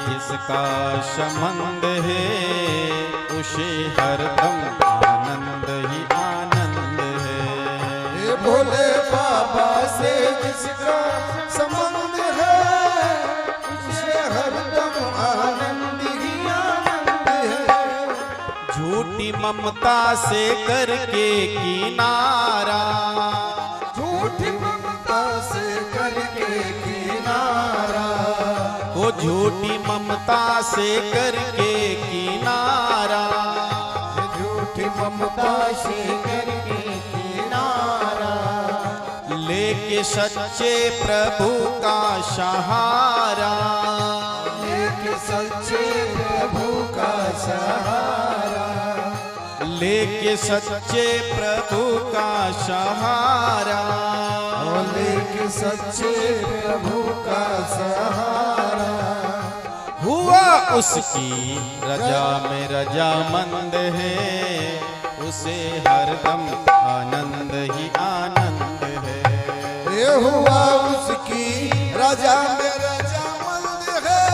जिसका संबंध है उसे हरदम आनंद ही आनंद है। ये भोले बाबा से जिसका संबंध है उसे हरदम आनंद ही आनंद है। झूठी ममता से करके किनारा, झूठी ममता से करके किनारा, वो झूठी ममता से करके किनारा, झूठी ममता से करके किनारा, लेके सच्चे प्रभु का सहारा, लेके सच्चे प्रभु का सहारा, लेके सच्चे प्रभु का सहारा, लेके सच्चे प्रभु का सहारा। हुआ उसकी रजा में रजामंद है, उसे हरदम आनंद ही आनंद है। ये हुआ उसकी रजा में रजामंद है,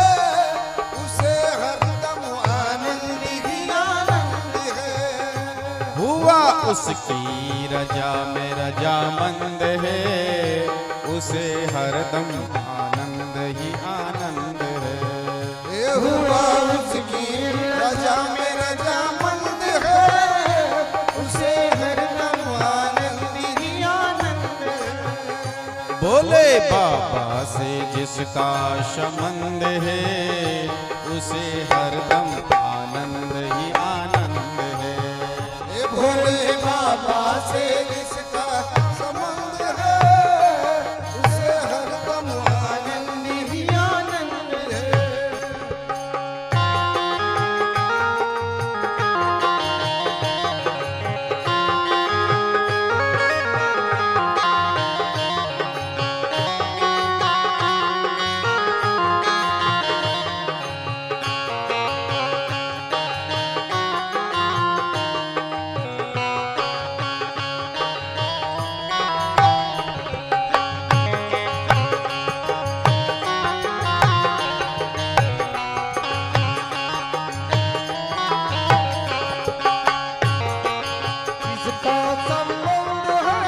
उसे हरदम आनंद ही आनंद है। हुआ उसकी रजा में रजामंद है, उसे हरदम आनंद ही आनंद है। ये हुआ उसकी रजा में रजामंद है, उसे हरदम आनंद ही आनंद है। भोले बाबा से जिसका संबंध है उसे हरदम आनंद ही आनंद है। ये भोले बाबा से जिसका संबंध है उसे हरदम आनंद ही आनंद है। जिसका संबंध है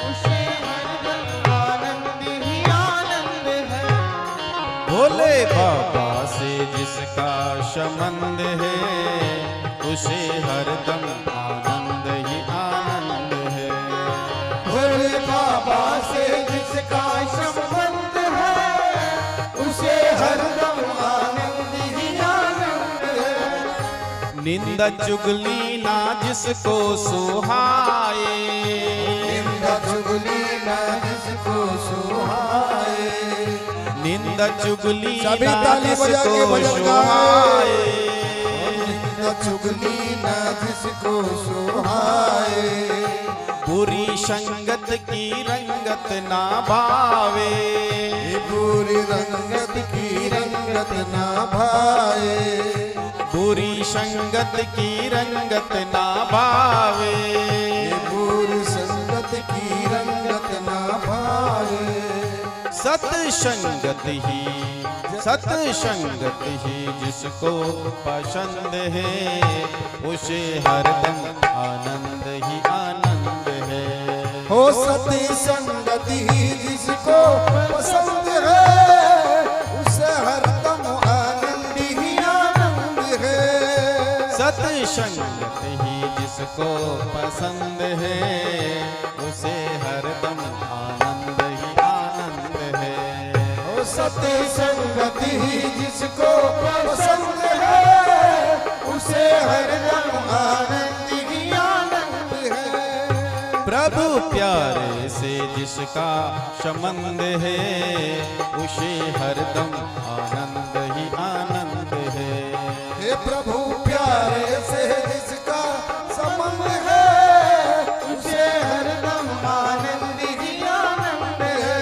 उसे हरदम आनंद ही आनंद है। भोले बाबा से जिसका संबंध है उसे हरदम आनंद ही आनंद है। भोले बाबा से जिसका संबंध है उसे हरदम आनंद ही आनंद है। निंदा चुगली ना जिसको सुहाए, निंदा चुगली ना जिसको सुहाए, निंदा चुगली सभी ना ताली बजा के जिसको भजन गाए। सुहाए, निंदा चुगली ना जिसको सुहाए, बुरी संगत की रंगत ना भावे, बुरी रंगत की रंगत ना भाए, बुरी संगत की रंगत ना भावे, बुरी संगत की रंगत ना भाए। सत्संगत ही जिसको पसंद है उसे हरदम आनंद ही आनंद है। हो सती संगत ही जिसको पसंद है उसे हरदम आनंद ही आनंद है। सत्संगत ही जिसको पसंद है उसे हरदम आनंद ही आनंद है। हो सती संगत ही जिसको पसंद है उसे हरदम आनंद ही आनंद है। प्रभु प्यारे से जिसका संबंध है उसे हरदम आनंद ही आनंद है। हे प्रभु प्यारे से जिसका संबंध है उसे हरदम आनंद ही आनंद है।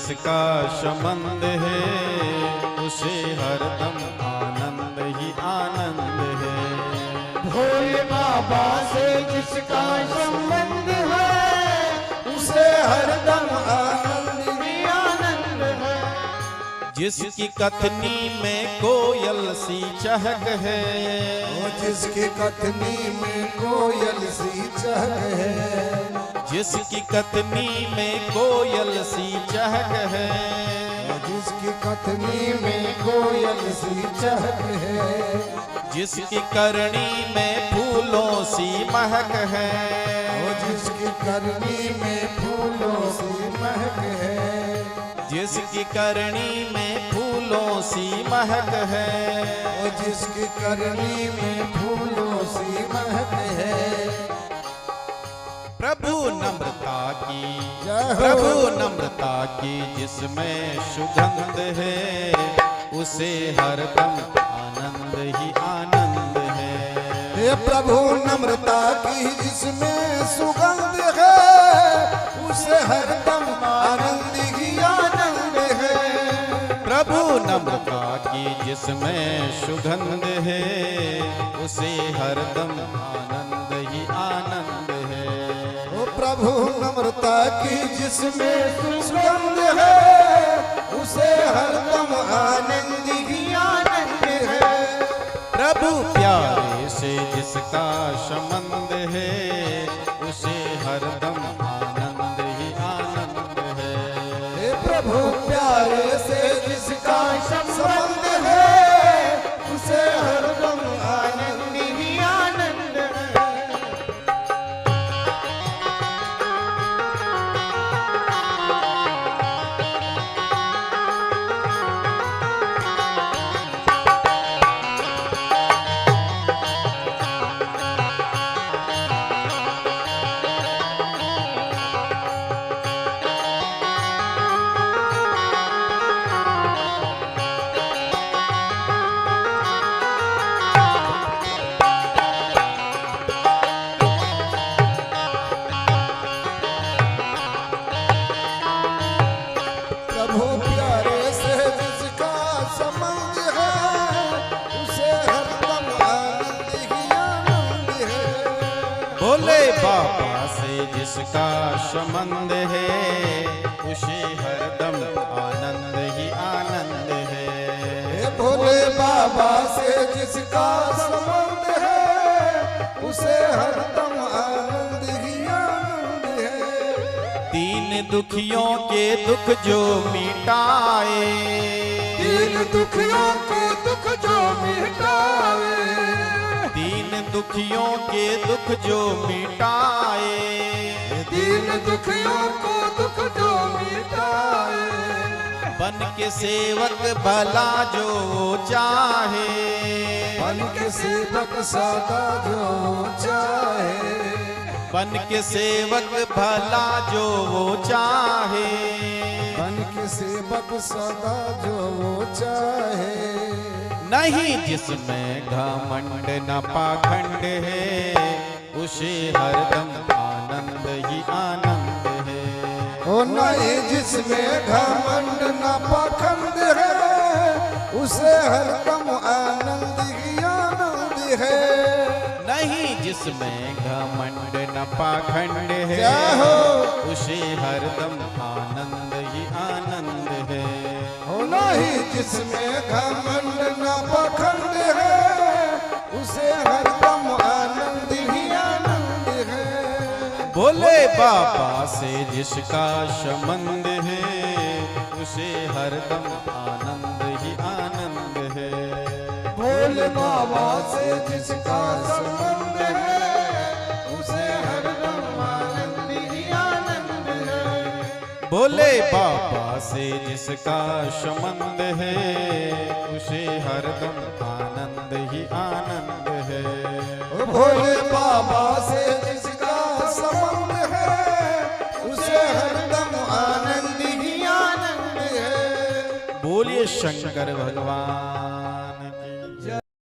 जिसका संबंध है उसे हरदम आनंद ही आनंद है। भोले बाबा से जिसका संबंध है उसे हरदम आनंद ही आनंद है। जिसकी कथनी में कोयल सी चहक है, वो जिसकी कथनी में कोयल सी चहक है, जिसकी कथनी में कोयल सी चहक है, जिसकी कथनी में कोयल सी चहक है, जिसकी करनी में फूलों सी महक है, वो जिसकी करनी में फूलों सी महक है, जिसकी करनी में फूलों सी महक है, वो जिसकी करनी में फूलों सी महक है। प्रभु नम्रता की, जय हो। प्रभु नम्रता की जिसमें सुगंध है उसे हरदम आनंद ही आनंद है। हे प्रभु नम्रता की जिसमें सुगंध है उसे हरदम आनंद ही आनंद है। प्रभु नम्रता की जिसमें सुगंध है उसे हरदम आनंद ही आनंद है। ओ प्रभु नम्रता की जिसमें सुगंध है उसे हरदम आनंद ही आनंद है। प्रभु प्यारे से जिसका संबंध है उसे हरदम आनंद ही आनंद है। हे प्रभु प्यारे से जिसका संबंध है उसे हरदम आनंद ही आनंद है। प्रभु प्यारे से जिसका संबंध है उसे हरदम आनंद ही आनंद है। भोले बाबा से जिसका संबंध है उसे हरदम आनंद ही आनंद है। हे भोले बाबा से जिसका संबंध है उसे हरदम आनंद ही आनंद है। तीन दुखियों के दुख जो मिटाए, तीन दुखियों के दुख जो मिटाए, तीन दुखियों के दुख जो मिटाए, तीन दुखियों को दुख जो मिटाए। बन के सेवक भला जो चाहे, बन के सेवक सदा जो चाहे, बन के सेवक भला जो चाहे, बन के सेवक सदा जो चाहे। नहीं जिसमें घमंड न पाखंड है उसे हरदम आनंद ही आनंद है। ओ नहीं जिसमें घमंड न पाखंड है उसे हरदम आनंद ही आनंद है। नहीं जिसमें घमंड न पाखंड है जय हो। उसे हरदम आनंद ही आनंद है। ओ नहीं जिसमें घमंड न पाखंड है उसे हरदम आनंद ही आनंद है। भोले बाबा से जिसका संबंध है उसे हरदम आनंद ही आनंद है। भोले बाबा से जिसका संबंध है उसे हरदम आनंद ही आनंद है। भोले बाबा से जिसका संबंध है उसे हरदम आनंद ही आनंद है। ओ भोले बाबा से जिसका संबंध है उसे हरदम आनंद ही आनंद है। बोलिए शंकर भगवान